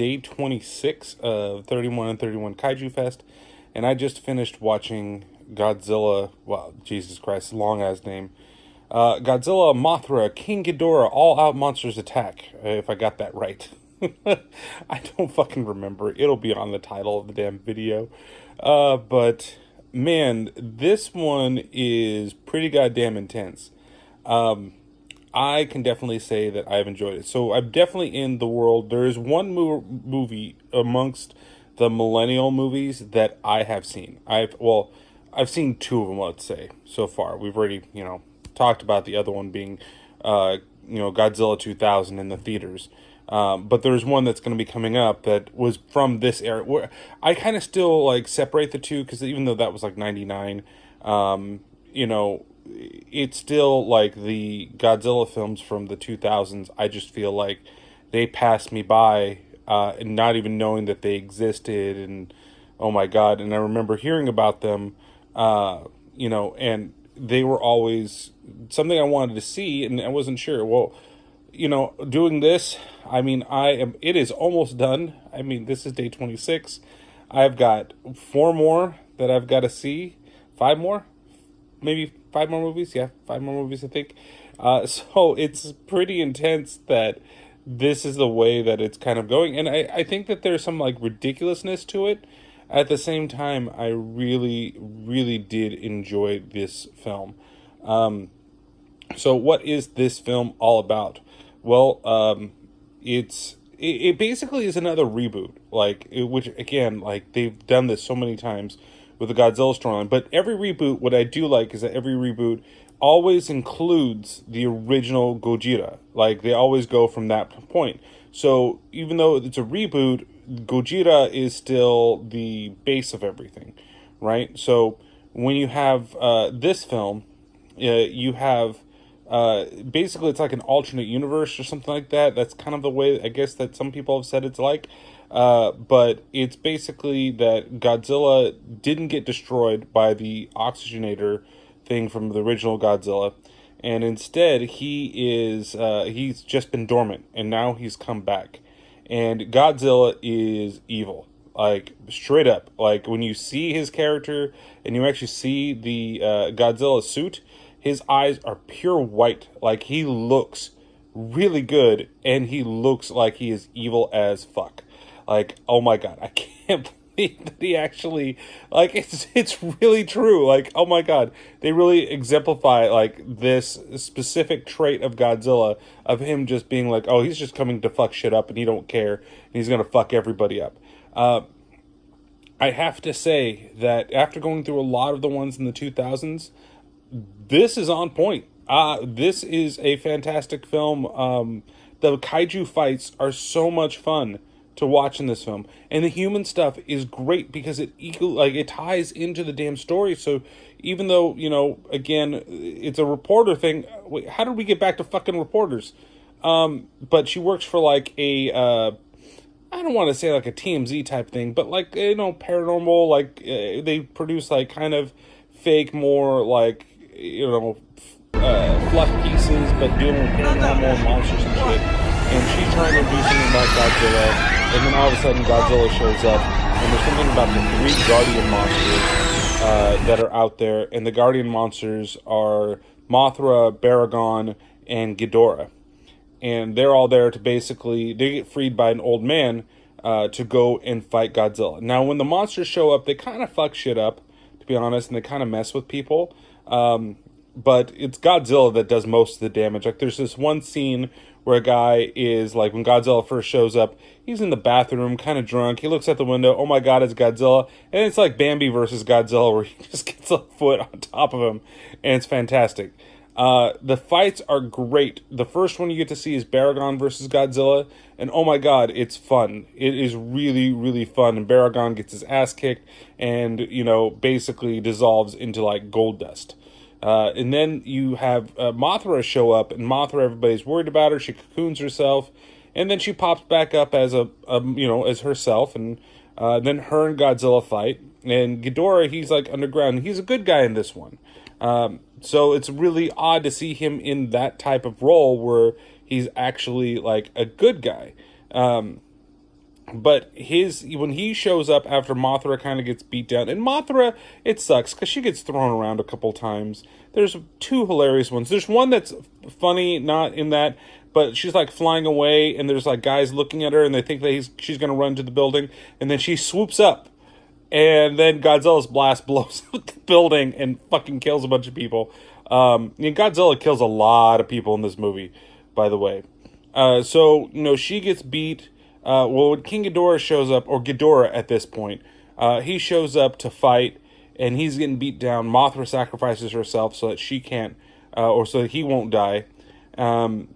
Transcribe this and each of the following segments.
day 26 of 31 and 31 Kaijufest, and I just finished watching Godzilla. Well, Jesus Christ, long ass name. Godzilla, Mothra, King Ghidorah, All Out Monsters Attack. If I got that right. I don't fucking remember. It'll be on the title of the damn video. But man, this one is pretty goddamn intense. I can definitely say that I've enjoyed it. So I'm definitely in the world. There is one movie amongst the millennial movies that I have seen. I've seen two of them, let's say, so far. We've already, talked about the other one being, Godzilla 2000 in the theaters. But there's one that's going to be coming up that was from this era. Where I kind of still separate the two, because even though that was 99, it's still the Godzilla films from the 2000s. I just feel like they passed me by, and not even knowing that they existed. And oh my God. And I remember hearing about them, and they were always something I wanted to see, and I wasn't sure. Well, doing this, it is almost done. This is day 26. I've got 4 more that I've got to see. 5 more? Maybe 5 more movies? Yeah, 5 more movies, I think. So it's pretty intense that this is the way that it's kind of going. And I think that there's some ridiculousness to it. At the same time, I really, really did enjoy this film. So what is this film all about? Well, it basically is another reboot, which again, they've done this so many times with the Godzilla storyline. But every reboot, what I do like is that every reboot always includes the original Gojira. They always go from that point. So even though it's a reboot, Gojira is still the base of everything, right? So when you have this film, you have basically it's like an alternate universe or something like that. That's kind of the way I guess that some people have said it's but it's basically that Godzilla didn't get destroyed by the oxygenator thing from the original Godzilla, and instead he's just been dormant, and now he's come back. And Godzilla is evil, straight up. When you see his character and you actually see the Godzilla suit, his eyes are pure white. He looks really good, and he looks like he is evil as fuck. Oh my God, I can't believe that he actually, it's really true. Oh my God, they really exemplify, this specific trait of Godzilla, of him just being oh, he's just coming to fuck shit up, and he don't care, and he's gonna fuck everybody up. I have to say that after going through a lot of the ones in the 2000s, this is on point. This is a fantastic film. The kaiju fights are so much fun to watch in this film, and the human stuff is great because it it ties into the damn story. So even though again, it's a reporter thing. Wait, how did we get back to fucking reporters? But she works for a I don't want to say a TMZ type thing, but paranormal. They produce kind of fake, more fluff pieces, but dealing with paranormal and monsters and shit. And she's trying to do something about Godzilla, and then all of a sudden Godzilla shows up, and there's something about the 3 guardian monsters that are out there, and the guardian monsters are Mothra, Baragon, and Ghidorah. And they're all there to they get freed by an old man to go and fight Godzilla. Now, when the monsters show up, they kind of fuck shit up, to be honest, and they kind of mess with people. But it's Godzilla that does most of the damage. There's this one scene where a guy is, when Godzilla first shows up, he's in the bathroom, kind of drunk. He looks out the window, oh my God, it's Godzilla. And it's like Bambi versus Godzilla, where he just gets a foot on top of him. And it's fantastic. The fights are great. The first one you get to see is Baragon versus Godzilla, and oh my God, it's fun. It is really, really fun. And Baragon gets his ass kicked, and basically dissolves into gold dust. And then you have Mothra show up, and Mothra, everybody's worried about her. She cocoons herself, and then she pops back up as as herself, and then her and Godzilla fight. And Ghidorah, he's underground. He's a good guy in this one. So it's really odd to see him in that type of role where he's actually a good guy. But when he shows up after Mothra kind of gets beat down, and Mothra, it sucks because she gets thrown around a couple times. There's two hilarious ones. There's one that's funny, not in that, but she's like flying away, and there's like guys looking at her, and they think that she's going to run to the building, and then she swoops up, and then Godzilla's blast blows up the building and fucking kills a bunch of people. Godzilla kills a lot of people in this movie, by the way. So she gets beat. When King Ghidorah shows up, or Ghidorah at this point, he shows up to fight, and he's getting beat down. Mothra sacrifices herself so that she can't, or so that he won't die. And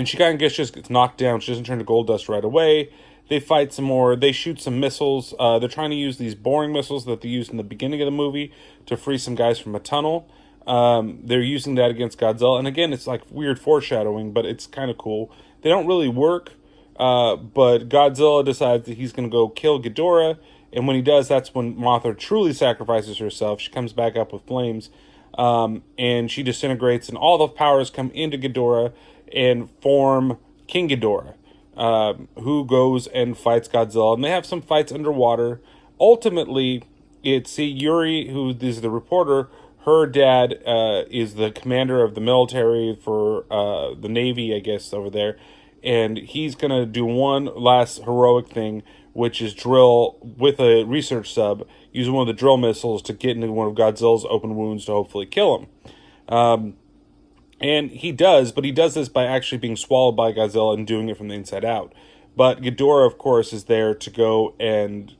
she kind of just gets knocked down. She doesn't turn to gold dust right away. They fight some more. They shoot some missiles. They're trying to use these boring missiles that they used in the beginning of the movie to free some guys from a tunnel. They're using that against Godzilla. And again, it's like weird foreshadowing, but it's kind of cool. They don't really work. But Godzilla decides that he's going to go kill Ghidorah, and when he does, that's when Mothra truly sacrifices herself. She comes back up with flames, and she disintegrates, and all the powers come into Ghidorah and form King Ghidorah, who goes and fights Godzilla, and they have some fights underwater. Ultimately, it's Yuri, who is the reporter. Her dad is the commander of the military for the Navy, I guess, over there. And he's going to do one last heroic thing, which is drill with a research sub, using one of the drill missiles to get into one of Godzilla's open wounds to hopefully kill him. And he does, but he does this by actually being swallowed by Godzilla and doing it from the inside out. But Ghidorah, of course, is there to go and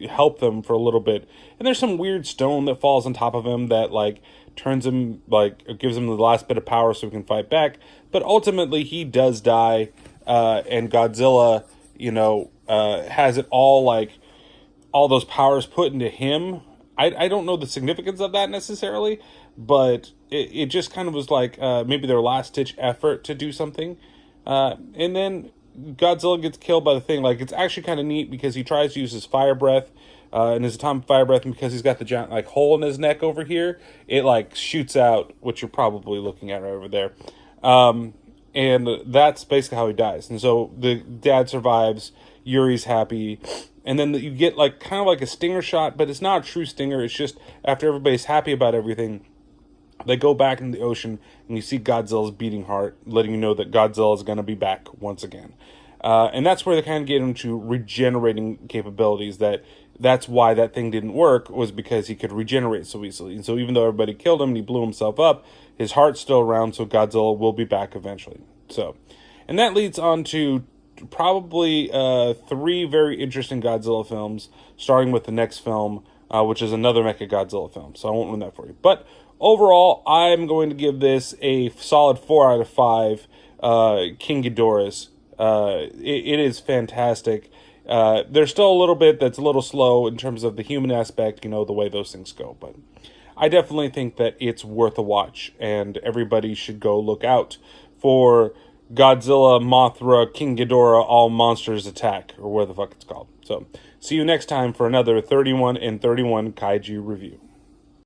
help them for a little bit. And there's some weird stone that falls on top of him that, like, turns him, like, gives him the last bit of power so he can fight back. But ultimately, he does die, and Godzilla, has it all, like, all those powers put into him. I don't know the significance of that necessarily, but it just kind of was like maybe their last-ditch effort to do something. And then Godzilla gets killed by the thing. Like, it's actually kind of neat because he tries to use his fire breath, and his atomic fire breath, and because he's got the giant, like, hole in his neck over here, it, like, shoots out, which you're probably looking at right over there. And that's basically how he dies. And so the dad survives, Yuri's happy, and then you get, like, kind of like a stinger shot, but it's not a true stinger. It's just after everybody's happy about everything, they go back into the ocean, and you see Godzilla's beating heart, letting you know that Godzilla is going to be back once again. And that's where they kind of get into regenerating capabilities. That's why that thing didn't work, was because he could regenerate so easily. And so even though everybody killed him and he blew himself up, his heart's still around, so Godzilla will be back eventually. So, and that leads on to probably 3 very interesting Godzilla films, starting with the next film, which is another Mechagodzilla film. So I won't ruin that for you. But overall, I'm going to give this a solid 4 out of 5 King Ghidorahs. It is fantastic. There's still a little bit that's a little slow in terms of the human aspect, the way those things go. But I definitely think that it's worth a watch, and everybody should go look out for Godzilla, Mothra, King Ghidorah, All Monsters Attack, or where the fuck it's called. So, see you next time for another 31 and 31 Kaiju review.